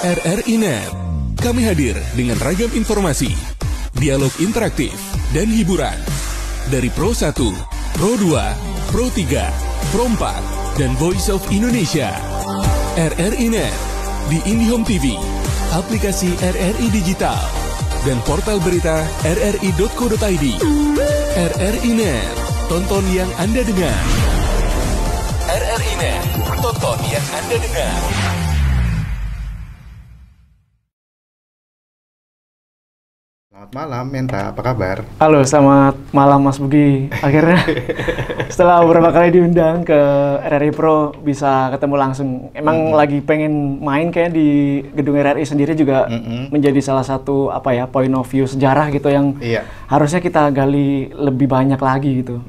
RRI Net. Kami hadir dengan ragam informasi, dialog interaktif, dan hiburan. Dari Pro 1, Pro 2, Pro 3, Pro 4, dan Voice of Indonesia. RRI Net di IndiHome TV, aplikasi RRI Digital, dan portal berita rri.co.id. RRI Net, tonton yang Anda dengar. RRI Net, tonton yang Anda dengar. Selamat malam, Menta. Apa kabar? Halo, selamat malam Mas Bugi. Akhirnya setelah beberapa kali diundang ke RRI Pro bisa ketemu langsung. Emang lagi pengen main kayak di gedung RRI sendiri juga menjadi salah satu point of view sejarah gitu yang harusnya kita gali lebih banyak lagi gitu.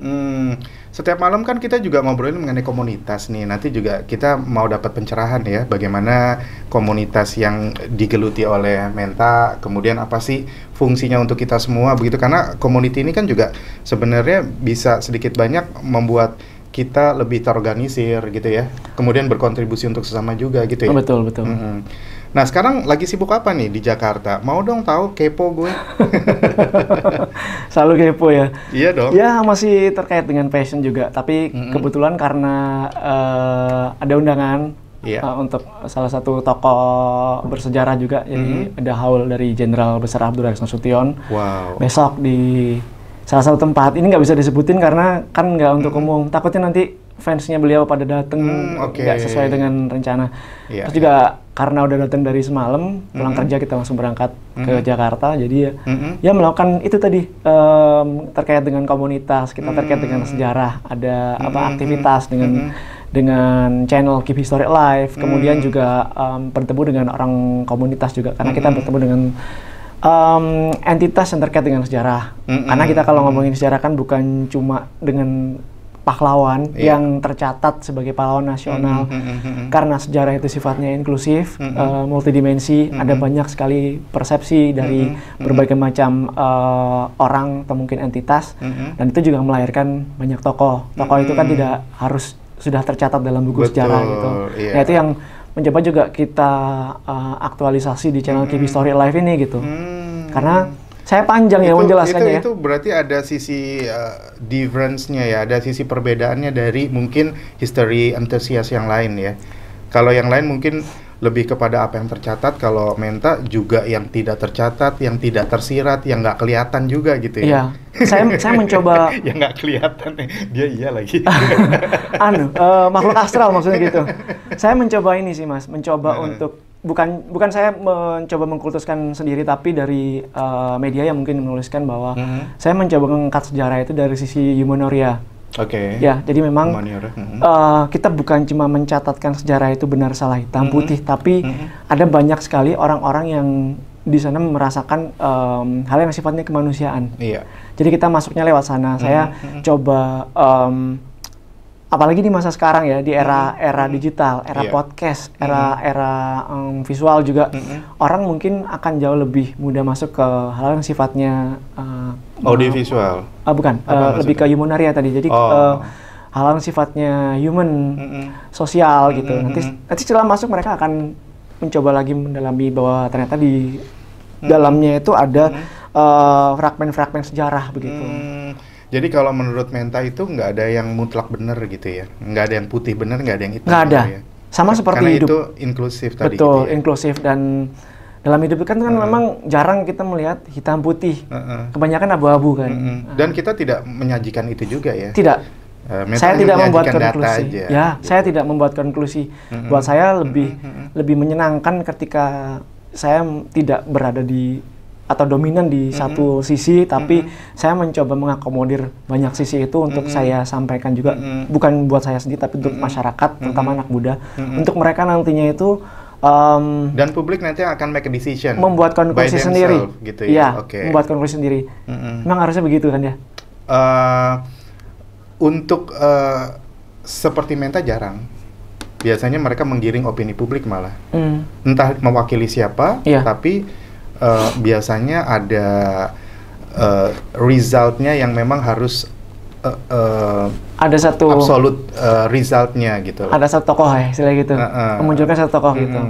Setiap malam kan kita juga ngobrolin mengenai komunitas nih. Nanti juga kita mau dapat pencerahan ya, bagaimana komunitas yang digeluti oleh Menta, kemudian apa sih fungsinya untuk kita semua begitu. Karena community ini kan juga sebenarnya bisa sedikit banyak membuat kita lebih terorganisir gitu ya. Kemudian berkontribusi untuk sesama juga gitu ya. Betul. Nah, sekarang lagi sibuk apa nih di Jakarta? Mau dong tahu, kepo gue. Selalu kepo ya? Iya dong. Ya, masih terkait dengan passion juga. Tapi kebetulan karena ada undangan untuk salah satu tokoh bersejarah juga. Jadi ada haul dari Jenderal Besar Abdurrahman Nasution. Wow. Besok di salah satu tempat. Ini nggak bisa disebutin karena kan nggak untuk umum. Takutnya nanti fansnya beliau pada datang nggak sesuai dengan rencana. Terus juga karena udah datang dari semalam, pulang kerja kita langsung berangkat ke Jakarta. Jadi ya melakukan itu tadi terkait dengan komunitas, kita terkait dengan sejarah, ada aktivitas dengan channel Keep History Alive. Kemudian juga bertemu dengan orang komunitas juga, karena kita bertemu dengan entitas yang terkait dengan sejarah. Karena kita kalau ngomongin sejarah kan bukan cuma dengan pahlawan yang tercatat sebagai pahlawan nasional, karena sejarah itu sifatnya inklusif, multidimensi, ada banyak sekali persepsi dari berbagai macam orang atau mungkin entitas, dan itu juga melahirkan banyak tokoh. Tokoh itu kan tidak harus sudah tercatat dalam buku sejarah gitu. Nah, itu yang mencoba juga kita aktualisasi di channel Keep History Alive ini gitu. Karena saya panjang ya menjelaskannya ya. Itu berarti ada sisi difference-nya ya, ada sisi perbedaannya dari mungkin history enthusiast yang lain ya. Kalau yang lain mungkin lebih kepada apa yang tercatat, kalau Menta juga yang tidak tercatat, yang tidak tersirat, yang nggak kelihatan juga gitu ya. Iya, saya mencoba. Yang nggak kelihatan, dia iya lagi. Makhluk astral maksudnya gitu. Saya mencoba ini sih Mas, mencoba untuk bukan saya mencoba mengkultuskan sendiri, tapi dari media yang mungkin menuliskan bahwa saya mencoba mengangkat sejarah itu dari sisi humanoria. Ya, jadi memang kita bukan cuma mencatatkan sejarah itu benar salah hitam putih, tapi ada banyak sekali orang-orang yang di sana merasakan hal yang sifatnya kemanusiaan. Jadi kita masuknya lewat sana. Saya coba apalagi di masa sekarang ya, di era digital, era podcast, era visual juga, orang mungkin akan jauh lebih mudah masuk ke hal yang sifatnya audiovisual. Bukan, lebih ke humanaria tadi. Jadi hal yang sifatnya human, sosial gitu. Nanti setelah masuk mereka akan mencoba lagi mendalami bahwa ternyata di dalamnya itu ada fragmen-fragmen sejarah begitu. Jadi kalau menurut Menta itu nggak ada yang mutlak benar gitu ya? Nggak ada yang putih benar, nggak ada yang hitam. Nggak ada. Ya? Sama seperti karena hidup. Itu inklusif tadi. Betul, gitu ya? inklusif. Dan dalam hidup kan memang jarang kita melihat hitam putih. Kebanyakan abu-abu kan. Dan kita tidak menyajikan itu juga ya? Tidak. Saya tidak membuat konklusi. Aja, ya, gitu. saya tidak membuat konklusi. Buat saya lebih menyenangkan ketika saya tidak berada di atau dominan di satu sisi, tapi saya mencoba mengakomodir banyak sisi itu untuk saya sampaikan juga, bukan buat saya sendiri, tapi untuk masyarakat, terutama anak muda, untuk mereka nantinya itu dan publik nanti akan make a decision, membuat konklusi sendiri, gitu ya? Membuat konklusi sendiri. Memang harusnya begitu kan ya? Untuk seperti Menta jarang. Biasanya mereka menggiring opini publik malah, entah mewakili siapa, tapi biasanya ada resultnya yang memang harus ada satu absolute resultnya gitu. Ada satu tokoh ya, istilah gitu. Memunculkan satu tokoh gitu.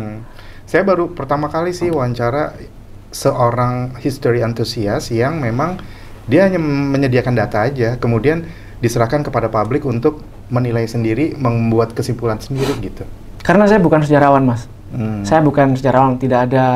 Saya baru pertama kali sih wawancara seorang history enthusiast yang memang dia hanya menyediakan data aja, kemudian diserahkan kepada publik untuk menilai sendiri, membuat kesimpulan sendiri gitu. Karena saya bukan sejarawan, Mas. Saya bukan sejarawan, tidak ada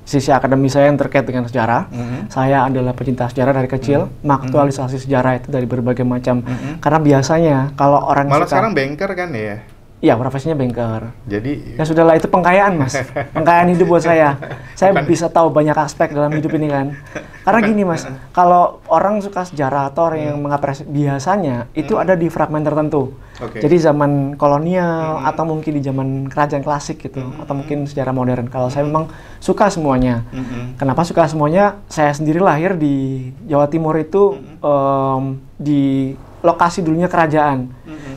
sisi akademis saya yang terkait dengan sejarah. Saya adalah pecinta sejarah dari kecil, mengaktualisasi sejarah itu dari berbagai macam. Karena biasanya kalau orang malah sekarang banker kan ya? Iya, profesinya banker. Jadi ya sudahlah, itu pengkayaan, Mas. Pengkayaan hidup buat saya. Saya bisa tahu banyak aspek dalam hidup ini kan. Karena gini, Mas, kalau orang suka sejarah atau orang yang mengapresiasi, biasanya itu ada di fragmen tertentu. Jadi zaman kolonial atau mungkin di zaman kerajaan klasik gitu, atau mungkin sejarah modern. Kalau saya memang suka semuanya. Kenapa suka semuanya? Saya sendiri lahir di Jawa Timur itu di lokasi dulunya kerajaan.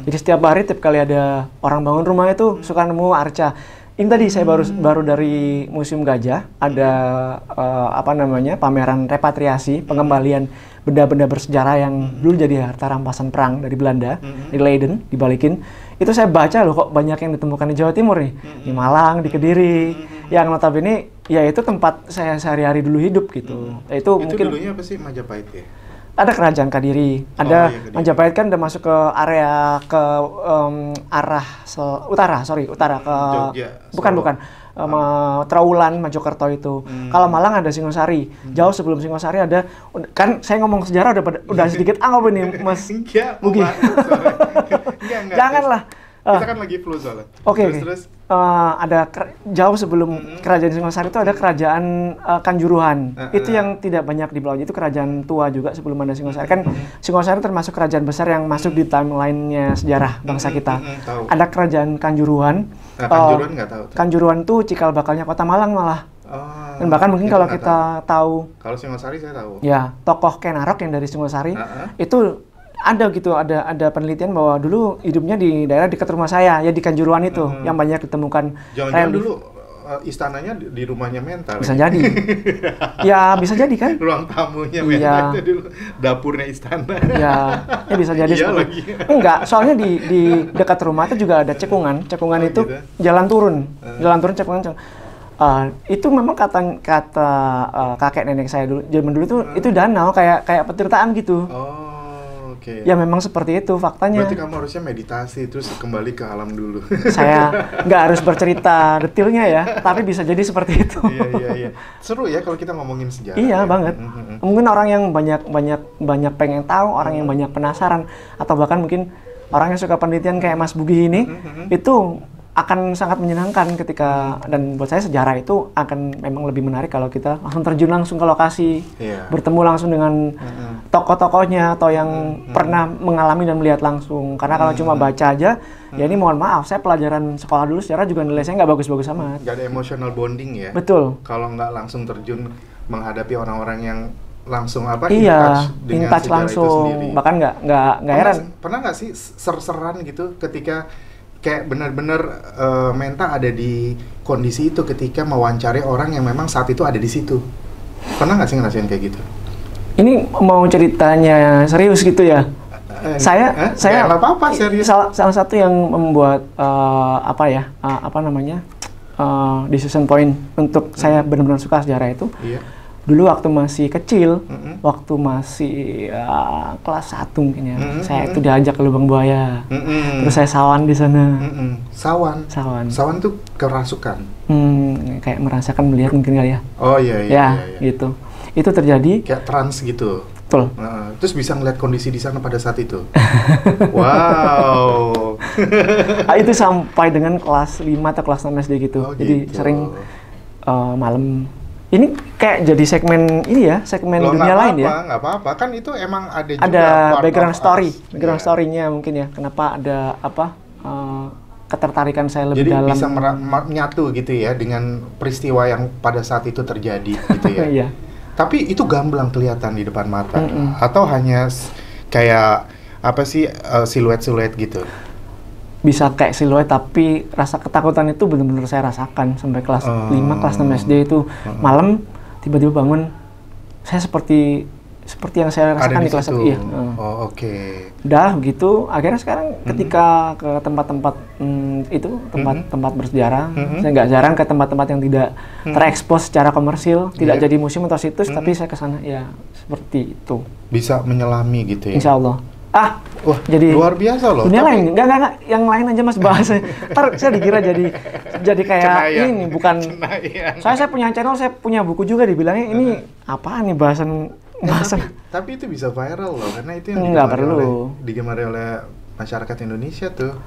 Jadi setiap hari, tiap kali ada orang bangun rumah itu suka nemu arca. Ini tadi saya baru dari Museum Gajah, ada pameran repatriasi, pengembalian benda-benda bersejarah yang dulu jadi harta rampasan perang dari Belanda, di Leiden, dibalikin. Itu saya baca loh, kok banyak yang ditemukan di Jawa Timur nih, di Malang, di Kediri, yang notabene ya itu tempat saya sehari-hari dulu hidup gitu. Itu mungkin dulunya apa sih, Majapahit ya? Ada kerajaan Kadiri, ada Majapahit kan udah masuk ke area arah utara ke Jogja, bukan Trowulan, Mojokerto itu. Kalau Malang ada Singosari. Jauh sebelum Singosari ada, kan saya ngomong sejarah udah sedikit apa nih, Mas? Bugi. Enggak. Janganlah. Kita kan lagi flu soalnya. Terus ada jauh sebelum kerajaan Singosari itu ada kerajaan Kanjuruhan. Itu yang tidak banyak di bawah, itu kerajaan tua juga sebelum ada Singosari. Kan Singosari termasuk kerajaan besar yang masuk di timeline-nya sejarah bangsa kita. Ada kerajaan Kanjuruhan. Kanjuruhan nggak tahu. Kanjuruhan tuh cikal bakalnya Kota Malang malah. Dan bahkan mungkin kalau kita tahu. Kalau Singosari saya tahu. Ya, tokoh Kenarok yang dari Singosari itu ada gitu, ada penelitian bahwa dulu hidupnya di daerah dekat rumah saya, ya di Kanjuruhan itu, yang banyak ditemukan. Jangan-jangan dulu istananya di rumahnya Mental. Bisa jadi. Ya, bisa jadi kan? Ruang tamunya Mental itu dulu dapurnya istana. Ya bisa jadi seperti itu. Enggak, soalnya di dekat rumah itu juga ada cekungan. Cekungan itu gitu? Jalan turun cekungan. Itu memang kata kakek nenek saya dulu, zaman dulu itu danau kayak petirtaan gitu. Ya memang seperti itu faktanya. Berarti kamu harusnya meditasi terus kembali ke alam dulu. Saya nggak harus bercerita detailnya ya, tapi bisa jadi seperti itu. Iya. Seru ya kalau kita ngomongin sejarah. Iya banget. Mungkin orang yang banyak pengen tahu, orang yang banyak penasaran, atau bahkan mungkin orang yang suka penelitian kayak Mas Bugi ini, itu akan sangat menyenangkan ketika, dan buat saya sejarah itu akan memang lebih menarik kalau kita langsung terjun langsung ke lokasi, bertemu langsung dengan tokoh-tokohnya atau yang pernah mengalami dan melihat langsung. Karena kalau cuma baca aja, ya ini mohon maaf, saya pelajaran sekolah dulu sejarah juga nilai saya nggak bagus-bagus amat. Nggak ada emotional bonding ya? Betul. Kalau nggak langsung terjun menghadapi orang-orang yang langsung in touch langsung, bahkan nggak heran. Pernah nggak sih ser-seran gitu ketika kayak benar-benar Menta ada di kondisi itu ketika mewawancari orang yang memang saat itu ada di situ? Pernah nggak sih ngerasain kayak gitu? Ini mau ceritanya serius gitu ya? Saya nggak apa-apa serius. Salah satu yang membuat decision point untuk saya benar-benar suka sejarah itu. Dulu waktu masih kecil, waktu masih kelas 1 mungkin ya, saya itu diajak ke Lubang Buaya, terus saya sawan di sana. Sawan tuh kerasukan? Kayak merasakan, melihat mungkin kali ya. Oh iya. Gitu. Itu terjadi. Kayak trans gitu? Betul. Terus bisa ngeliat kondisi di sana pada saat itu? Wow. Itu sampai dengan kelas 5 atau kelas 6 SD gitu. Jadi gitu. Sering malam. Ini kayak jadi segmen dunia lain ya? Nggak apa-apa, kan itu emang ada juga ada background story-nya mungkin ya, kenapa ada ketertarikan saya lebih dalam. Jadi bisa menyatu gitu ya dengan peristiwa yang pada saat itu terjadi gitu ya? Iya. Tapi itu gamblang kelihatan di depan mata, atau hanya kayak siluet-siluet gitu? Bisa kayak siluet, tapi rasa ketakutan itu benar-benar saya rasakan sampai kelas 5, kelas 6 SD itu. Malam tiba-tiba bangun, saya seperti seperti yang saya rasakan di kelas 1. Iya. Oh, oke. Udah gitu, akhirnya sekarang ketika ke tempat-tempat tempat bersejarah, saya nggak jarang ke tempat-tempat yang tidak terekspos secara komersil, tidak jadi museum atau situs, tapi saya ke sana ya seperti itu. Bisa menyelami gitu ya. Insya Allah. Wah, jadi luar biasa loh. Dunia lain, enggak, yang lain aja Mas bahasnya. Ntar saya dikira jadi kayak Cenayang. ini bukan. Saya punya channel, saya punya buku juga dibilangnya ini apaan nih bahasan. Tapi itu bisa viral loh, karena itu yang digemari oleh masyarakat Indonesia tuh.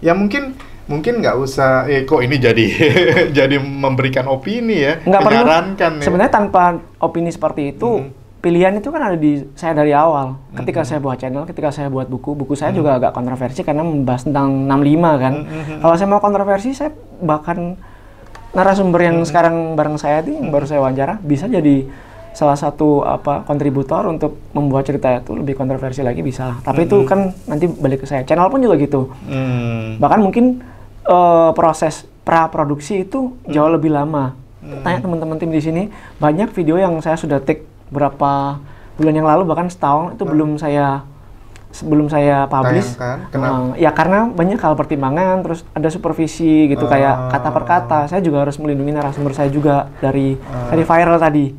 Ya mungkin nggak usah. Kok ini jadi jadi memberikan opini ya? Nggak perlu. Ya. Sebenarnya tanpa opini seperti itu. Pilihan itu kan ada di saya dari awal. Ketika saya buat channel, ketika saya buat buku saya juga agak kontroversi karena membahas tentang 65 kan. Kalau saya mau kontroversi, saya bahkan narasumber yang sekarang bareng saya yang baru saya wawancara bisa jadi salah satu kontributor untuk membuat cerita itu lebih kontroversi lagi bisa. Tapi itu kan nanti balik ke saya. Channel pun juga gitu. Bahkan mungkin proses pra-produksi itu jauh lebih lama. Tanya teman-teman tim di sini, banyak video yang saya sudah take berapa bulan yang lalu, bahkan setahun itu belum saya publish. Ya karena banyak hal pertimbangan, terus ada supervisi gitu, kayak kata per kata. Saya juga harus melindungi narasumber saya juga dari viral tadi.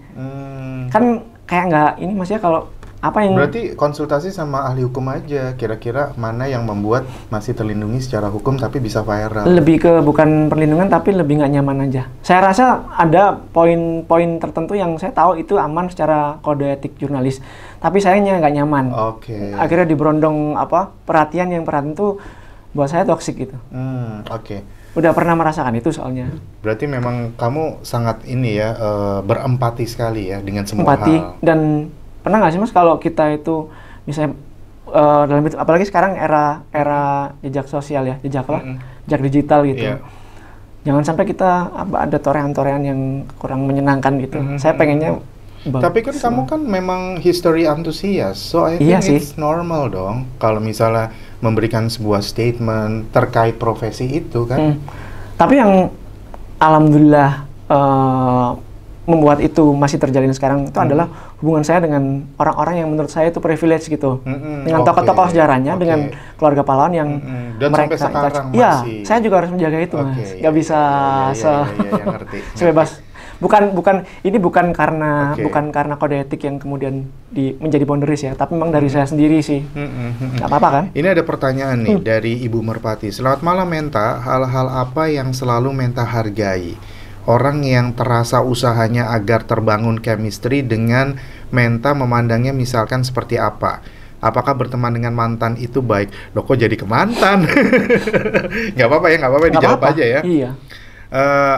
Kan kayak nggak ini maksudnya kalau apa yang berarti konsultasi sama ahli hukum aja, kira-kira mana yang membuat masih terlindungi secara hukum tapi bisa viral. Lebih ke bukan perlindungan tapi lebih nggak nyaman aja. Saya rasa ada poin-poin tertentu yang saya tahu itu aman secara kode etik jurnalis, tapi sayangnya nggak nyaman. Akhirnya diberondong perhatian itu buat saya toksik gitu. Udah pernah merasakan itu soalnya. Berarti memang kamu sangat ini ya, berempati sekali ya dengan semua hal. Dan pernah nggak sih Mas kalau kita itu misalnya dalam itu, apalagi sekarang era jejak sosial ya, jejak digital gitu. Jangan sampai kita ada torehan-torehan yang kurang menyenangkan gitu. Saya pengennya tapi kan kamu kan memang history enthusiast, so I think it's normal dong kalau misalnya memberikan sebuah statement terkait profesi itu kan. Tapi yang alhamdulillah membuat itu masih terjalin sekarang itu adalah hubungan saya dengan orang-orang yang menurut saya itu privilege gitu, dengan tokoh-tokoh sejarahnya, dengan keluarga pahlawan yang dan mereka sampai sekarang masih. Iya, saya juga harus menjaga itu Mas, nggak bisa sebebas. Ini bukan karena kode etik yang kemudian menjadi boundaries ya, tapi memang dari saya sendiri sih. Nggak apa-apa kan? Ini ada pertanyaan nih dari Ibu Merpati. Selamat malam Menta, hal-hal apa yang selalu Menta hargai? Orang yang terasa usahanya agar terbangun chemistry dengan Menta memandangnya misalkan seperti apa? Apakah berteman dengan mantan itu baik? Loh kok jadi ke mantan? Nggak apa-apa ya, dijawab aja ya. Iya.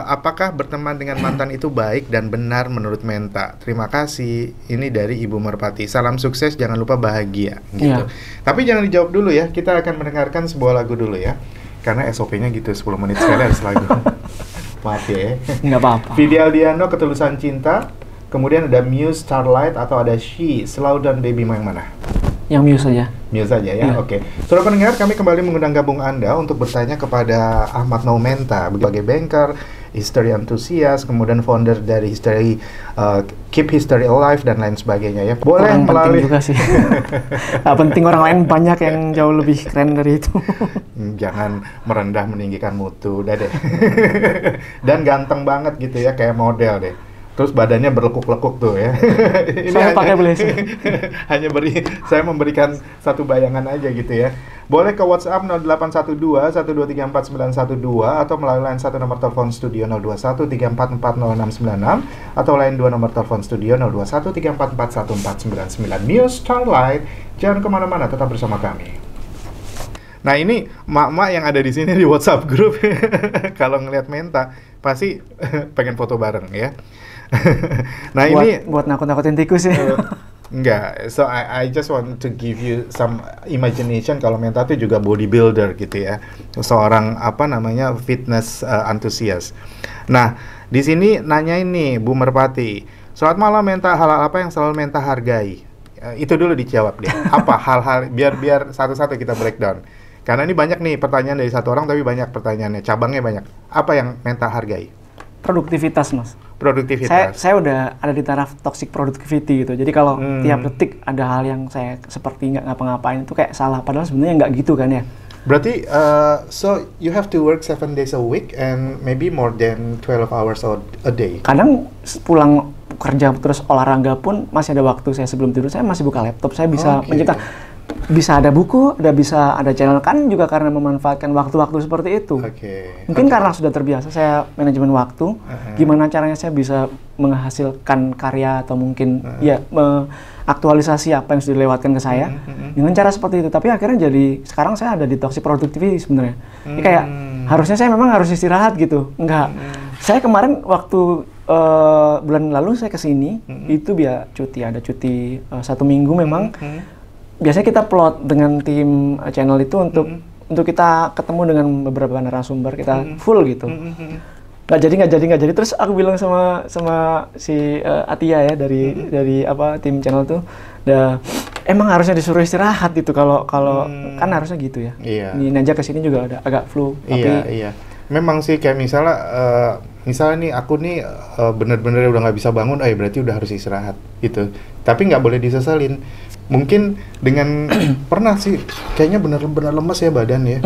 Apakah berteman dengan mantan itu baik dan benar menurut Menta? Terima kasih. Ini dari Ibu Merpati. Salam sukses, jangan lupa bahagia. Gitu. Tapi jangan dijawab dulu ya. Kita akan mendengarkan sebuah lagu dulu ya. Karena SOP-nya gitu, 10 menit sekali harus lagu. Maaf ya. Nggak apa-apa. Vidi Aldiano, Ketulusan Cinta. Kemudian ada Muse, Starlight, atau ada She, Slow Down Baby, mau yang mana? Yang Muse saja. Muse saja ya, Oke. Saudara pendengar, kami kembali mengundang gabung Anda untuk bertanya kepada Ahmad Noumenta sebagai banker, history enthusiast, kemudian founder dari Keep History Alive dan lain sebagainya ya. Boleh orang melalui penting juga sih. Penting, orang lain banyak yang jauh lebih keren dari itu. Jangan merendah meninggikan mutu, udah deh. Dan ganteng banget gitu ya, kayak model deh. Terus badannya berlekuk-lekuk tuh ya. Ini saya pakai blazer. Saya memberikan satu bayangan aja gitu ya. Boleh ke WhatsApp 0812 1234912 atau melalui line 1 nomor telepon studio 0213440696 atau line 2 nomor telepon studio 0213441499. Muse, Starlight, jangan kemana-mana, tetap bersama kami. Nah ini mak-mak yang ada di sini di WhatsApp group kalau ngelihat Menta pasti pengen foto bareng ya. Nah ini buat nakut-nakutin tikus ya. Enggak, so I just want to give you some imagination kalau Menta itu juga bodybuilder gitu ya, seorang fitness enthusiast. Nah di sini nanya ini Bu Merpati, selamat malam Menta, hal-hal apa yang selalu Menta hargai? Itu dulu dijawab deh. Apa hal-hal biar satu-satu kita breakdown. Karena ini banyak nih pertanyaan dari satu orang tapi banyak pertanyaannya, cabangnya banyak. Apa yang Menta hargai? Produktivitas Mas. Produktivitas. Saya udah ada di taraf toxic productivity gitu. Jadi kalau tiap detik ada hal yang saya seperti nggak ngapa-ngapain itu kayak salah. Padahal sebenarnya nggak gitu kan ya. Berarti, so you have to work 7 days a week and maybe more than 12 hours a day. Kadang pulang kerja terus olahraga pun masih ada waktu saya sebelum tidur. Saya masih buka laptop. Saya bisa mencipta. Bisa ada buku, bisa ada channel kan juga karena memanfaatkan waktu-waktu seperti itu. Mungkin karena sudah terbiasa saya manajemen waktu, gimana caranya saya bisa menghasilkan karya atau mungkin ya aktualisasi apa yang sudah dilewatkan ke saya dengan cara seperti itu. Tapi akhirnya jadi sekarang saya ada di toxic productivity sebenarnya. Kayak harusnya saya memang harus istirahat gitu. Enggak. Saya kemarin waktu bulan lalu saya kesini itu biar cuti, ada cuti 1 minggu memang. Biasanya kita plot dengan tim channel itu untuk kita ketemu dengan beberapa narasumber, kita full gitu. Nggak jadi. Terus aku bilang sama si Atia ya dari tim channel tuh, emang harusnya disuruh istirahat gitu kalau kan harusnya gitu ya. Iya. Ini aja kesini juga ada agak flu. Iya. Memang sih kayak misalnya nih aku nih bener-bener udah nggak bisa bangun, berarti udah harus istirahat gitu. Tapi nggak boleh disesalin. Mungkin dengan pernah sih kayaknya benar-benar lemas ya badan ya.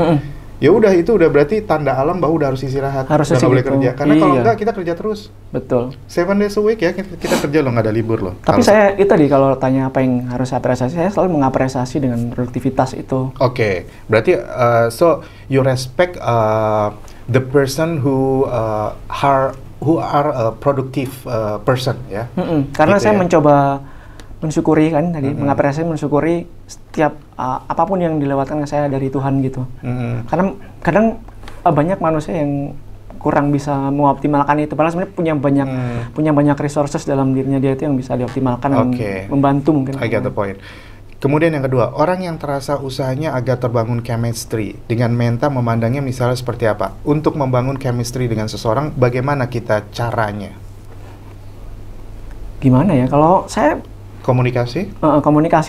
Ya udah itu udah berarti tanda alam bahwa udah harus istirahat. Harus nggak boleh kerja. Karena kalau enggak kita kerja terus. Betul. 7 days a week ya kita kerja loh, nggak ada libur loh. Tapi saya itu tadi kalau tanya apa yang harus saya apresiasi, saya selalu mengapresiasi dengan produktivitas itu. Oke. Berarti so you respect the person who are a productive person ya. Karena gitu saya ya? mencoba mensyukuri kan tadi, mengapresiasi, mensyukuri setiap apapun yang dilewatkan ke saya dari Tuhan gitu. Karena kadang banyak manusia yang kurang bisa mengoptimalkan itu. Padahal sebenarnya punya banyak resources dalam dirinya dia itu yang bisa dioptimalkan dan membantu mungkin. I get the point. Kemudian yang kedua, orang yang terasa usahanya agak terbangun chemistry dengan Menta memandangnya misalnya seperti apa? Untuk membangun chemistry dengan seseorang, bagaimana kita caranya? Gimana ya? Kalau saya komunikasi,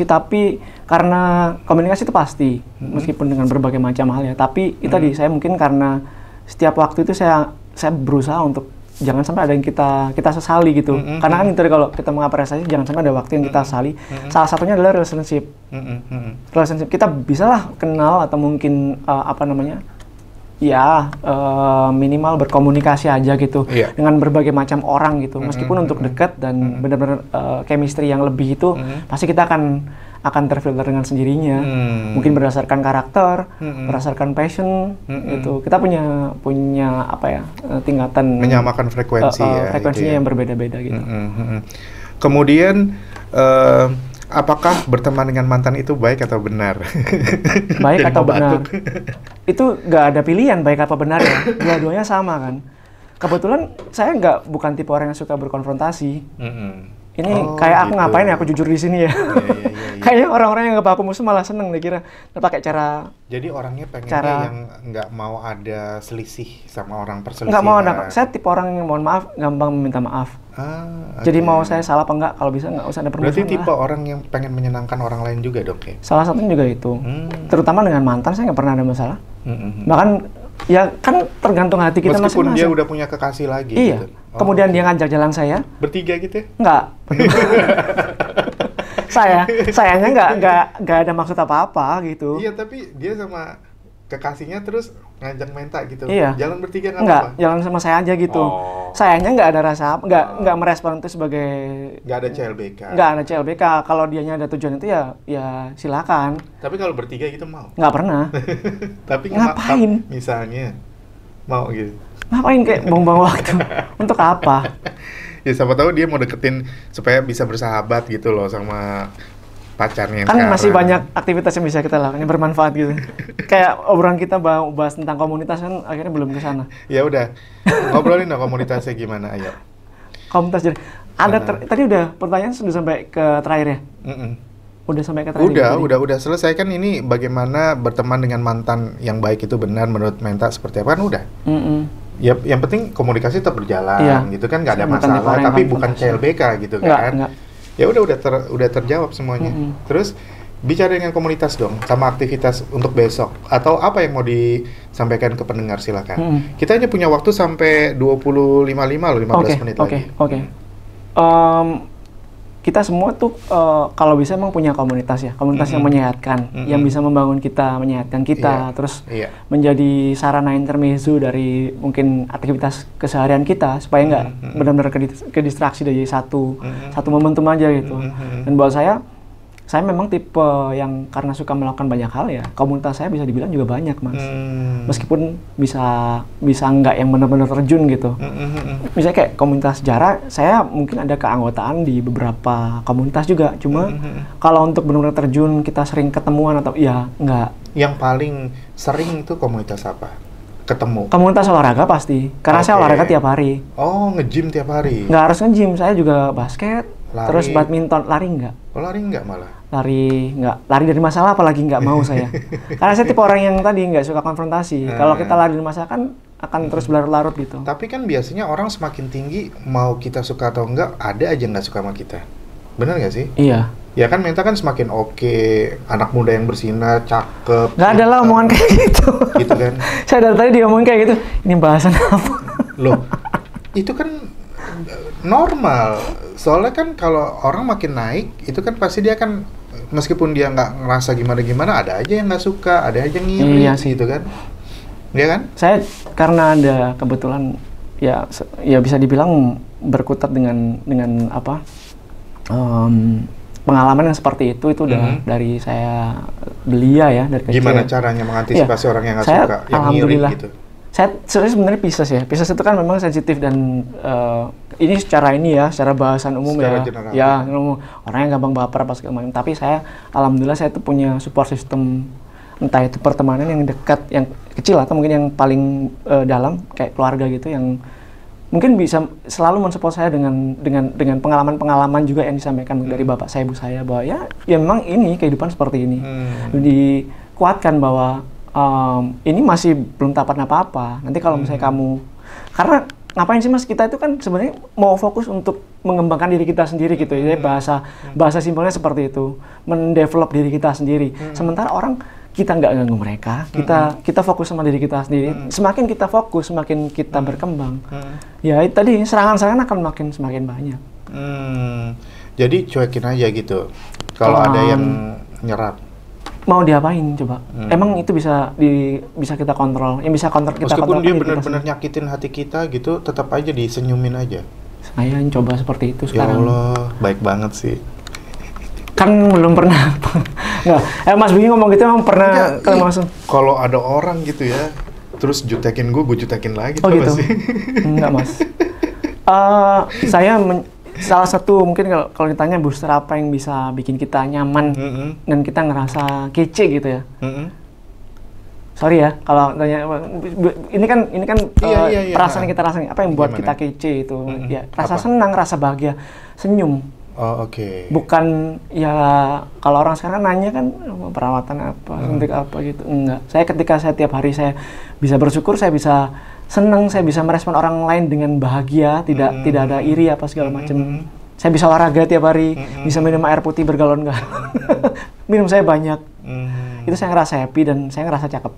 tapi karena komunikasi itu pasti meskipun dengan berbagai macam hal ya, tapi itu tadi saya mungkin karena setiap waktu itu saya berusaha untuk jangan sampai ada yang kita sesali gitu. Karena kan itu kalau kita mengapresiasi jangan sampai ada waktu yang kita sesali. Salah satunya adalah relationship. Relationship kita bisalah kenal atau mungkin minimal berkomunikasi aja gitu dengan berbagai macam orang gitu. Meskipun untuk dekat dan benar-benar chemistry yang lebih itu pasti kita akan terfilter dengan sendirinya. Mungkin berdasarkan karakter, berdasarkan passion gitu. Kita punya tingkatan menyamakan frekuensi frekuensinya gitu ya. yang berbeda-beda gitu. Kemudian apakah berteman dengan mantan itu baik atau benar? Baik atau benar? Itu nggak ada pilihan baik apa benar ya. Dua-duanya sama kan. Kebetulan saya bukan tipe orang yang suka berkonfrontasi. Ini kayak aku ngapain ya, aku jujur di sini ya. Kayaknya orang-orang yang nggak aku musuh malah seneng deh kira. Pakai cara. Jadi orangnya pengennya yang nggak mau ada selisih sama orang perselisihan. Nggak mau ada. Saya tipe orang yang mohon maaf, gampang meminta maaf. Jadi mau saya salah apa enggak, kalau bisa nggak usah ada permusuhan. Berarti tipe orang yang pengen menyenangkan orang lain juga dok ya? Salah satunya juga itu. Terutama dengan mantan saya nggak pernah ada masalah. Bahkan ya kan tergantung hati kita meskipun masing-masing. Dia udah punya kekasih lagi. Iya. Gitu. Kemudian dia ngajak jalan saya. Bertiga gitu ya? Enggak. Sayangnya nggak ada maksud apa-apa gitu. Iya, tapi dia sama kekasihnya terus ngajak Menta gitu. Iya. Jalan bertiga enggak, jalan sama saya aja gitu. Sayangnya nggak ada rasa, nggak merespon itu sebagai. Nggak ada CLBK. Nggak ada CLBK. Kalau dianya ada tujuan itu ya silakan. Tapi kalau bertiga gitu mau? Nggak pernah. Tapi ngapain? Misalnya mau gitu. Ngapain kayak buang-buang waktu? Untuk apa? Ya siapa tahu dia mau deketin supaya bisa bersahabat gitu loh sama pacarnya. Kan masih banyak aktivitas yang bisa kita lakukan yang bermanfaat gitu. Kayak obrolan kita bahas tentang komunitas kan akhirnya belum ke sana. Ya udah. Ngobrolin dong komunitasnya gimana, ayo. Komunitas jadi tadi udah pertanyaan sudah sampai ke terakhir ya? Udah sampai ke terakhir. Udah selesai kan ini bagaimana berteman dengan mantan yang baik itu benar menurut Menta seperti apa kan udah. Ya, yang penting komunikasi tetap berjalan gitu kan, nggak ada masalah, tapi bukan CLBK gitu kan. Enggak. Ya udah terjawab semuanya. Terus Bicara dengan komunitas dong, sama aktivitas untuk besok. Atau apa yang mau disampaikan ke pendengar, silakan. Kita hanya punya waktu sampai 25.5 loh, 15 menit lagi. Oke. Kita semua tuh kalau bisa emang punya komunitas ya, komunitas yang menyehatkan, yang bisa membangun kita, menyehatkan kita, terus menjadi sarana intermezzo dari mungkin aktivitas keseharian kita supaya nggak benar-benar kedistraksi dari satu momentum aja gitu. Dan buat saya memang tipe yang karena suka melakukan banyak hal ya, komunitas saya bisa dibilang juga banyak, Mas. Meskipun bisa nggak yang benar-benar terjun gitu. Misalnya kayak komunitas sejarah, saya mungkin ada keanggotaan di beberapa komunitas juga. Cuma kalau untuk benar-benar terjun, kita sering ketemuan atau ya nggak. Yang paling sering itu komunitas apa? Ketemu? Komunitas olahraga pasti, karena saya olahraga tiap hari. Oh, nge-gym tiap hari? Nggak harus nge-gym, saya juga basket, terus badminton, lari nggak. Oh, lari nggak malah? Lari dari masalah apalagi nggak mau saya. Karena saya tipe orang yang tadi nggak suka konfrontasi. Kalau kita lari dari masalah kan akan terus berlarut-larut gitu. Tapi kan biasanya orang semakin tinggi, mau kita suka atau enggak, ada aja nggak suka sama kita. Benar nggak sih? Iya. Ya kan Menta kan semakin oke, anak muda yang bersinar, cakep. Nggak ada lah omongan kayak gitu. Gitu kan? Saya dari tadi dia ngomongin kayak gitu. Ini bahasan apa? Loh, itu kan normal. Soalnya kan kalau orang makin naik, itu kan pasti dia kan, meskipun dia nggak ngerasa gimana-gimana, ada aja yang nggak suka, ada aja yang ngiri, gitu kan? Iya kan? Saya karena ada kebetulan ya bisa dibilang berkutat dengan apa pengalaman yang seperti itu udah dari saya belia ya dari kecil. Gimana caranya mengantisipasi orang yang nggak suka, yang ngiri gitu? Saya sebenarnya Pisces ya. Pisces itu kan memang sensitif dan ini secara bahasan umum secara ya orang yang gampang baper apa segala macam. Tapi saya alhamdulillah saya tuh punya support system, entah itu pertemanan yang dekat, yang kecil atau mungkin yang paling dalam kayak keluarga gitu, yang mungkin bisa selalu mensupport saya dengan pengalaman-pengalaman juga yang disampaikan dari bapak saya, ibu saya, bahwa ya memang ini kehidupan seperti ini. Dikuatkan bahwa ini masih belum tahapan apa-apa. Nanti kalau misalnya kamu, karena ngapain sih Mas, kita itu kan sebenarnya mau fokus untuk mengembangkan diri kita sendiri gitu. Jadi bahasa simpelnya seperti itu, mendevelop diri kita sendiri. Sementara orang, kita nggak ganggu mereka, kita fokus sama diri kita sendiri. Semakin kita fokus, semakin kita berkembang. Ya tadi serangan-serangan akan semakin banyak. Jadi cuekin aja gitu. Kalau ada yang nyerap, mau diapain coba? Emang itu bisa kita kontrol? Yang bisa kontrol kita kontrol. Meskipun dia benar-benar nyakitin hati kita gitu, tetap aja disenyumin aja. Saya coba seperti itu sekarang. Ya Allah, baik banget sih. Kan belum pernah. Nggak, Mas Bini ngomong gitu emang pernah langsung. Kalau ada orang gitu ya, terus jutekin gue jutekin lagi. Oh gitu? Sih? Enggak Mas. Saya salah satu mungkin kalau ditanya booster apa yang bisa bikin kita nyaman dan kita ngerasa kece gitu ya. Sorry ya kalau tanya, ini kan perasaan kita rasain, apa yang buat kita kece itu? Ya rasa senang, rasa bahagia, senyum. Oh, oke. Bukan ya kalau orang sekarang nanya kan perawatan apa, suntik apa gitu. Enggak. Saya ketika saya tiap hari saya bisa bersyukur, saya bisa senang, saya bisa merespon orang lain dengan bahagia, tidak ada iri apa segala macam. Saya bisa olahraga tiap hari, bisa minum air putih bergalon-galon. Minum saya banyak. Itu saya ngerasa happy dan saya ngerasa cakep.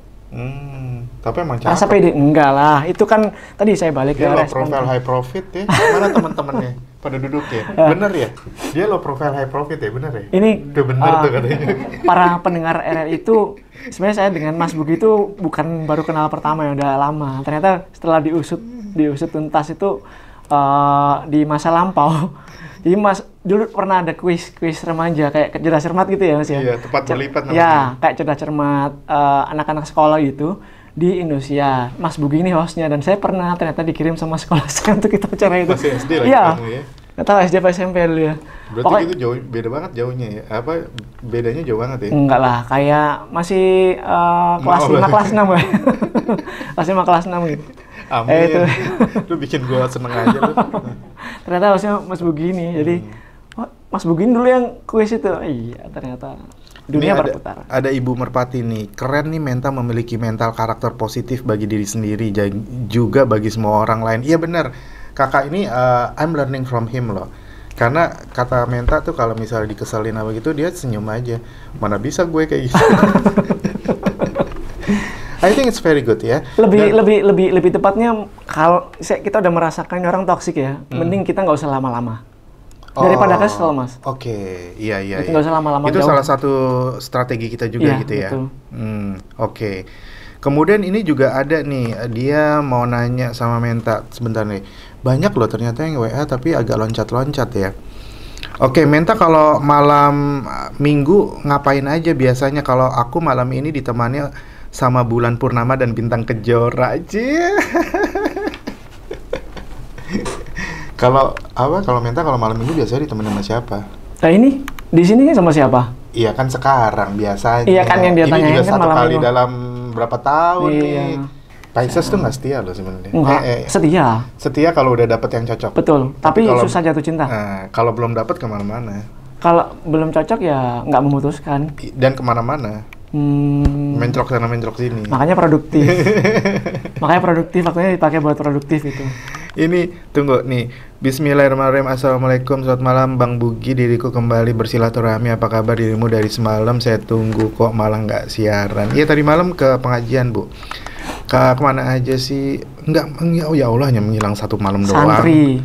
Tapi emang cakep. Rasa pede? Enggak lah. Itu kan tadi saya balik ke respon. Dia low profile high profit ya. Mana teman-temannya pada duduk ya? Bener ya? Dia low profile high profit ya? Bener ya? Ini udah bener tuh katanya. Para pendengar RRI itu sebenarnya saya dengan Mas Bugi itu bukan baru kenal pertama, ya udah lama. Ternyata setelah diusut tuntas itu di masa lampau. Jadi Mas dulu pernah ada kuis remaja kayak cerdas cermat gitu ya Mas ya? Iya, tepat berlipat namanya. Ya, kayak cerdas cermat anak-anak sekolah gitu di Indonesia. Mas Bugi ini hostnya dan saya pernah ternyata dikirim sama sekolah saya untuk kita acara itu. Masih SD lagi kamu ya? Nggak tahu SD apa SMP dulu ya. Berarti pokoknya, itu beda banget jauhnya ya? Apa bedanya jauh banget ya? Enggak lah, kayak masih kelas 5, kelas 6 ya. Kelas 5, kelas 6 gitu. Amin. Itu. Lu bikin gua seneng aja lu. Ternyata harusnya Mas Bugi ini. Jadi, Mas Bugi dulu yang kuis itu. Iya, ternyata dunia berputar. Ada Ibu Merpati nih, keren nih Menta memiliki mental karakter positif bagi diri sendiri, juga bagi semua orang lain. Iya benar, kakak ini I'm learning from him loh. Karena kata Menta tuh kalau misalnya dikeselin apa gitu dia senyum aja. Mana bisa gue kayak gitu. I think it's very good ya. Lebih tepatnya kalau kita udah merasakan orang toksik ya, mending kita nggak usah lama-lama. Daripada kesel, Mas. Oke, iya. Nggak usah lama-lama. Itu salah satu strategi kita juga gitu ya. Oke. Kemudian ini juga ada nih, dia mau nanya sama Menta sebentar nih. Banyak loh ternyata yang WA tapi agak loncat-loncat ya. Oke, Menta kalau malam Minggu ngapain aja biasanya? Kalau aku malam ini ditemani sama bulan purnama dan bintang kejora aja. Kalau Menta kalau malam Minggu biasanya ditemani sama siapa? Nah ini di sini sama siapa? Iya kan sekarang biasanya. Iya kan yang dia tanyain kan satu malam kali Minggu. dalam berapa tahun nih. Pisces tuh nggak setia loh sebenarnya. Enggak, setia. Setia kalau udah dapet yang cocok. Betul, tapi kalau, susah jatuh cinta. Kalau belum dapet kemana-mana. Kalau belum cocok ya nggak memutuskan. Dan kemana-mana. Mencrok sana mencrok sini. Makanya produktif. Waktunya dipakai buat produktif itu. Ini tunggu nih. Bismillahirrahmanirrahim. Assalamualaikum, selamat malam Bang Bugi. Diriku kembali bersilaturahmi. Apa kabar dirimu dari semalam? Saya tunggu kok malah nggak siaran. Iya tadi malam ke pengajian Bu. Kemana aja sih? Enggak, ya Allah hanya menghilang satu malam doang. Santri.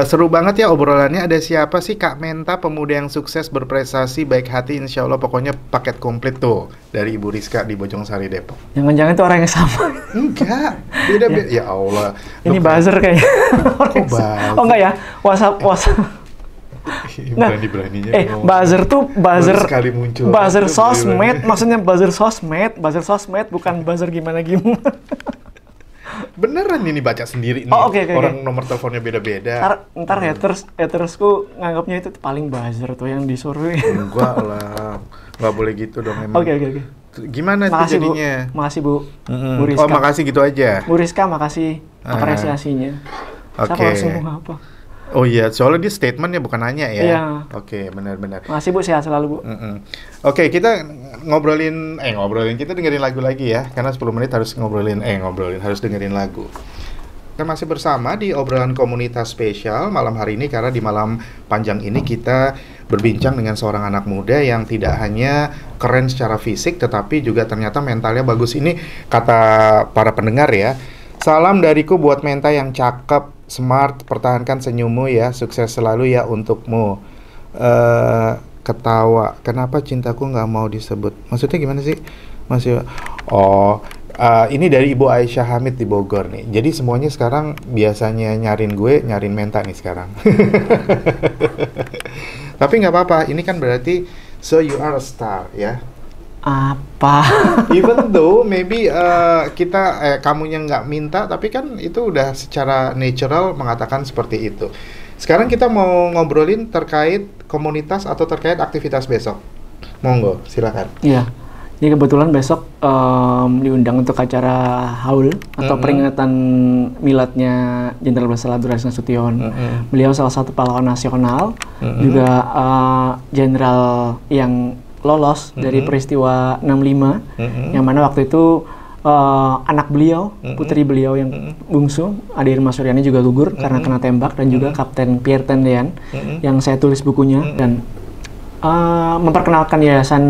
Seru banget ya obrolannya. Ada siapa sih Kak Menta, pemuda yang sukses berprestasi baik hati insya Allah, pokoknya paket komplit tuh dari Ibu Rizka di Bojongsari Depok. Jangan-jangan itu orang yang sama. Enggak, beda. Ya Allah. Ini buzzer kayaknya. Oh enggak ya, WhatsApp. Berani-beraninya. Buzzer tuh buzzer sekali muncul. Buzzer sosmed, maksudnya buzzer sosmed bukan buzzer gimana. Beneran ini baca sendiri nih. Okay. Orang nomor teleponnya beda-beda. Ntar hatersku nganggapnya itu paling buzzer tuh yang disuruh. Enggak lah, nggak boleh gitu dong emang. Oke. Gimana itu jadinya? Makasih Bu. Bu Rizka. Oh makasih gitu aja. Bu Rizka makasih apresiasinya. Oke. Saya langsung mau apa? Oh iya, soalnya dia statementnya bukan nanya ya. Iya. Oke, benar-benar. Makasih Bu, sehat selalu Bu. Oke, kita ngobrolin, kita dengerin lagu lagi ya. Karena 10 menit harus harus dengerin lagu. Kita masih bersama di obrolan komunitas spesial malam hari ini, karena di malam panjang ini kita berbincang dengan seorang anak muda yang tidak hanya keren secara fisik, tetapi juga ternyata mentalnya bagus. Ini kata para pendengar ya. Salam dariku buat Menta yang cakep, smart, pertahankan senyummu ya, sukses selalu ya untukmu. Ketawa, kenapa cintaku nggak mau disebut? Maksudnya gimana sih? Ini dari Ibu Aisyah Hamid di Bogor nih. Jadi semuanya sekarang biasanya nyariin Menta nih sekarang. Tapi nggak apa-apa, ini kan berarti so you are a star ya. Apa? Even though maybe kamunya nggak minta, tapi kan itu udah secara natural mengatakan seperti itu. Sekarang kita mau ngobrolin terkait komunitas atau terkait aktivitas besok. Monggo, silakan. Iya. Jadi kebetulan besok diundang untuk acara haul atau peringatan miladnya Jenderal Besar Abdurrahim Nasution. Beliau salah satu pahlawan nasional, juga jenderal yang lolos dari peristiwa 65, yang mana waktu itu anak beliau, putri beliau yang bungsu, Ade Irma Suryani juga gugur karena kena tembak, dan juga Kapten Pierre Tendean yang saya tulis bukunya, dan memperkenalkan Yayasan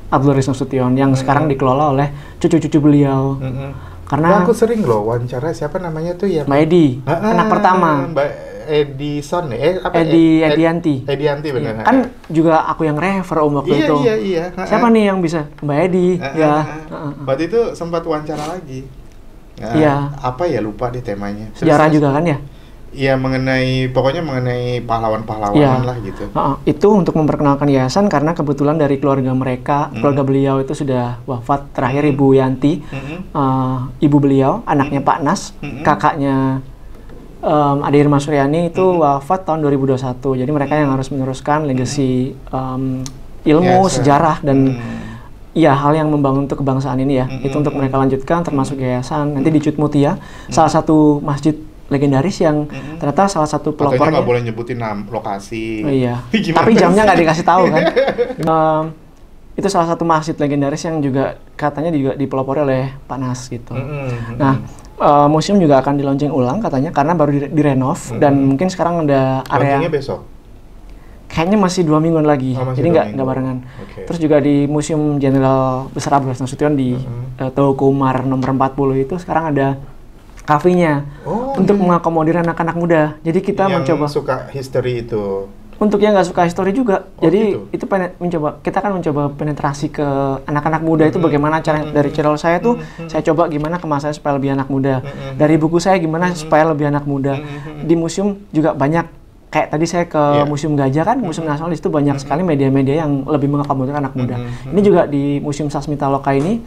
Abdurrahim Nasution yang sekarang dikelola oleh cucu-cucu beliau. Karena aku sering loh wawancara siapa namanya tuh ya, Mbak Edi, anak pertama. Edison Edianti benar. Kan juga aku yang refer waktu itu. Iya. Siapa nih yang bisa? Mbak Edi. Berarti itu sempat wawancara lagi. Iya. Apa ya, lupa deh temanya. Sejarah juga kan ya? Iya, pokoknya mengenai pahlawan-pahlawan lah gitu. Itu untuk memperkenalkan yayasan, karena kebetulan dari keluarga mereka, keluarga beliau itu sudah wafat. Terakhir Ibu Yanti, ibu beliau, anaknya Pak Nas, kakaknya Ade Irma Suryani itu wafat tahun 2021. Jadi mereka yang harus meneruskan legacy ilmu, sejarah, dan ya hal yang membangun untuk kebangsaan ini ya. Itu untuk mereka lanjutkan, termasuk yayasan. Nanti di Cut Mutia, salah satu masjid legendaris yang ternyata salah satu pelopornya. Katanya nggak boleh nyebutin lokasi. Oh, iya. Tapi jamnya nggak dikasih tahu kan. itu salah satu masjid legendaris yang juga katanya juga dipelopori oleh Pak Nas gitu. Nah, museum juga akan di-launching ulang katanya karena baru direnov dan mungkin sekarang ada area. Launchingnya besok? Kayaknya masih 2 mingguan lagi, jadi nggak barengan. Terus juga di Museum Jenderal Besar Abdullah Nasution di Teuku Umar nomor 40 itu sekarang ada kafenya untuk mengakomodir anak-anak muda. Jadi kita mencoba suka history itu. Untuk yang nggak suka histori juga, jadi gitu? Itu kita kan mencoba penetrasi ke anak-anak muda itu bagaimana cara dari channel saya tuh, saya coba gimana kemas saya supaya lebih anak muda, dari buku saya gimana supaya lebih anak muda. Di museum juga banyak, kayak tadi saya ke Museum Gajah kan, Museum Nasional di situ banyak sekali media-media yang lebih mengakomodir anak muda. Ini juga di Museum Sasmita Loka ini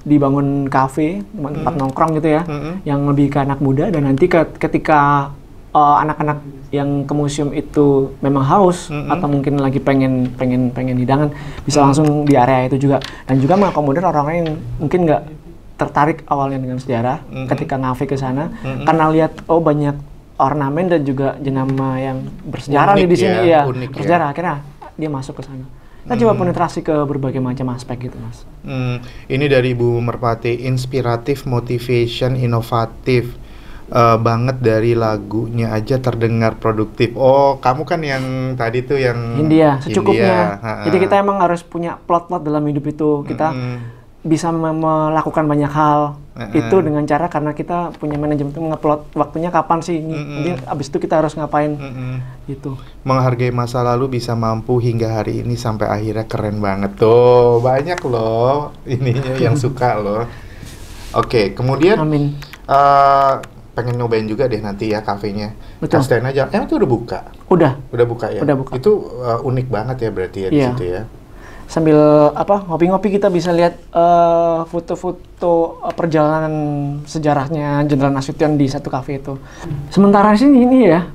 dibangun kafe, tempat nongkrong gitu ya, yang lebih ke anak muda dan nanti ketika anak-anak yang ke museum itu memang haus atau mungkin lagi pengen hidangan bisa langsung di area itu juga, dan juga mengakomodir orang-orang yang mungkin nggak tertarik awalnya dengan sejarah ketika ngafe ke sana karena lihat banyak ornamen dan juga jenama yang bersejarah di sini bersejarah, akhirnya dia masuk ke sana. Kita coba penetrasi ke berbagai macam aspek gitu, Mas. Ini dari Ibu Merpati, inspiratif, motivation, inovatif. Banget dari lagunya aja terdengar produktif. Oh, kamu kan yang tadi tuh yang India, secukupnya. Jadi kita emang harus punya plot-plot dalam hidup itu. Kita bisa melakukan banyak hal itu dengan cara karena kita punya manajemen itu ngeplot waktunya kapan sih ini. Jadi abis itu kita harus ngapain gitu. Menghargai masa lalu bisa mampu hingga hari ini sampai akhirnya, keren banget tuh. Banyak loh ininya yang suka loh. Oke, kemudian Amin. Pengen nyobain juga deh nanti ya kafenya. Betul. Kastain aja. Itu udah buka? Udah buka ya? Udah buka. Itu unik banget ya berarti ya di situ ya? Sambil ngopi-ngopi kita bisa lihat foto-foto perjalanan sejarahnya Jenderal Nasution di satu kafe itu. Sementara sini ini ya.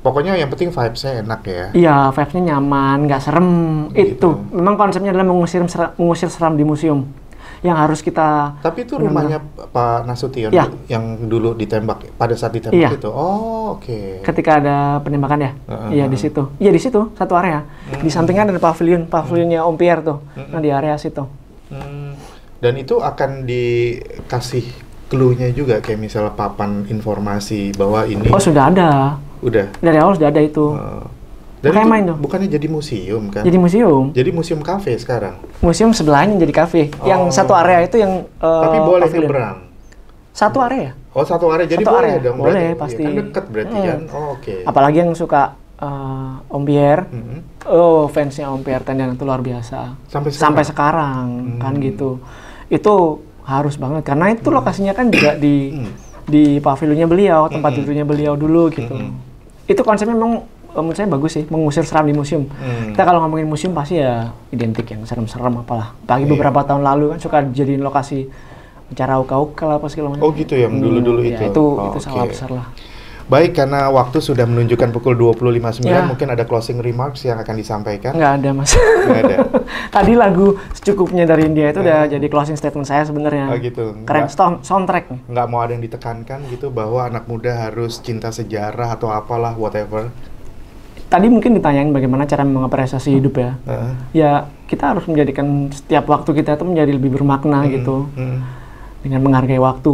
Pokoknya yang penting vibes-nya enak ya? Iya, vibes-nya nyaman, nggak serem. Gitu. Itu. Memang konsepnya adalah mengusir seram di museum. Yang harus kita... Tapi itu rumahnya Pak Nasution yang dulu ditembak, pada saat ditembak itu? Oh, oke. Ketika ada penembakan ya? Iya, di situ. Iya, di situ, satu area. Di sampingnya ada pavilionnya Om Pierre tuh. Nah, di area situ. Dan itu akan dikasih clue-nya juga, kayak misalnya papan informasi bahwa ini... Oh, sudah ada. Udah? Dari awal sudah ada itu. Dan itu main dong. Bukannya jadi museum kan? Jadi museum. Jadi museum kafe sekarang? Museum sebelahnya jadi kafe. Yang satu area itu yang tapi boleh nyebrang? Satu area. Oh, satu area. Jadi boleh dong? Boleh, pasti. Ya, kan deket berarti kan? Oh, oke. Apalagi yang suka Om Pierre. Fansnya Om Pierre Tendian itu luar biasa. Sampai sekarang kan gitu. Itu harus banget. Karena itu lokasinya kan juga di pavilionnya beliau, tempat tidurnya beliau dulu gitu. Itu konsepnya memang menurut saya bagus sih, mengusir seram di museum. Kita kalau ngomongin museum pasti ya identik yang serem-serem apalah. Apalagi beberapa tahun lalu kan suka jadiin lokasi acara uka-uka lah apa segala macam. Oh gitu ya, dulu-dulu itu? Ya, itu salah besar lah. Baik, karena waktu sudah menunjukkan pukul 20.59, mungkin ada closing remarks yang akan disampaikan? Nggak ada, Mas. Nggak ada? Tadi lagu secukupnya dari India itu udah jadi closing statement saya sebenarnya. Oh gitu? Keren, soundtrack. Nggak mau ada yang ditekankan gitu, bahwa anak muda harus cinta sejarah atau apalah, whatever? Tadi mungkin ditanyain bagaimana cara mengapresiasi hidup ya. Ya, kita harus menjadikan setiap waktu kita itu menjadi lebih bermakna gitu. Dengan menghargai waktu.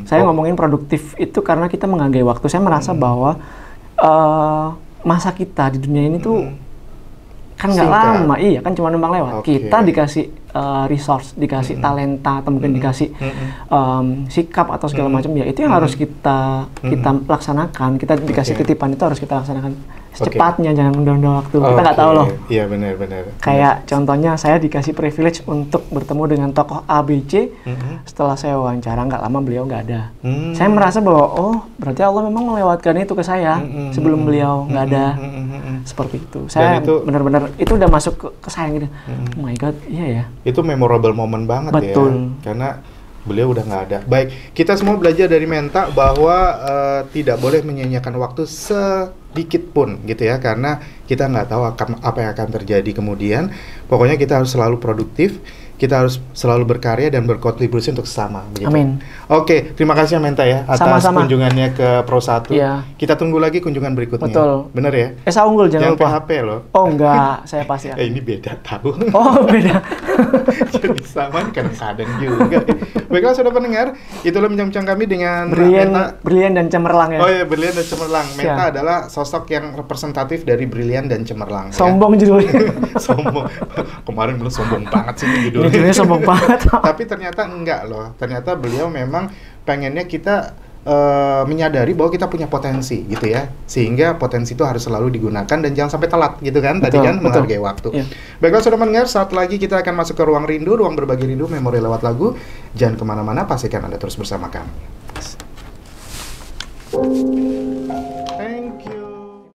Saya ngomongin produktif itu karena kita menghargai waktu. Saya merasa bahwa masa kita di dunia ini tuh kan nggak lama, kan cuma numpang lewat. Kita dikasih resource, dikasih talenta, atau mungkin dikasih sikap atau segala macam, ya itu yang harus kita laksanakan. Kita dikasih titipan itu harus kita laksanakan secepatnya, jangan menunda waktu. Kita nggak tahu loh. Iya, benar. Kayak contohnya saya dikasih privilege untuk bertemu dengan tokoh ABC. Setelah saya wawancara nggak lama beliau nggak ada. Saya merasa bahwa berarti Allah memang melewatkan itu ke saya sebelum beliau nggak ada. Seperti itu. Saya benar-benar itu udah masuk ke saya gitu. Oh my God, iya ya. Itu memorable moment banget. Betul. Ya. Karena beliau udah nggak ada. Baik, kita semua belajar dari Menta bahwa tidak boleh menyia-nyiakan waktu sedikit pun gitu ya, karena kita nggak tahu apa yang akan terjadi kemudian. Pokoknya kita harus selalu produktif, kita harus selalu berkarya dan berkontribusi untuk sesama. Begitu. Amin. Oke, terima kasih Menta ya atas Sama-sama. kunjungannya ke Pro 1. Iya. Kita tunggu lagi kunjungan berikutnya. Betul. Bener ya? Esa Unggul jangan lupa. PHP loh. Oh enggak, saya pasti. Ini beda tahu. Oh beda. Jadi sama kadang-kadang juga. Baiklah saudara pendengar, itulah bincang-bincang kami dengan Menta. Brilian dan cemerlang ya. Oh iya, Brilian dan cemerlang. Menta Siap. adalah sosok yang representatif dari Brilian dan cemerlang. Sombong judulnya. Sombong. Kemarin bilang sombong banget sih judulnya. Judulnya sombong banget. Tapi ternyata enggak loh. Ternyata beliau memang pengennya kita menyadari bahwa kita punya potensi gitu ya. Sehingga potensi itu harus selalu digunakan dan jangan sampai telat gitu kan. Tadi kan menghargai waktu. Iya. Baiklah saudara mendengar, saat lagi kita akan masuk ke ruang rindu, ruang berbagi rindu, memori lewat lagu. Jangan kemana-mana, pastikan Anda terus bersama kami.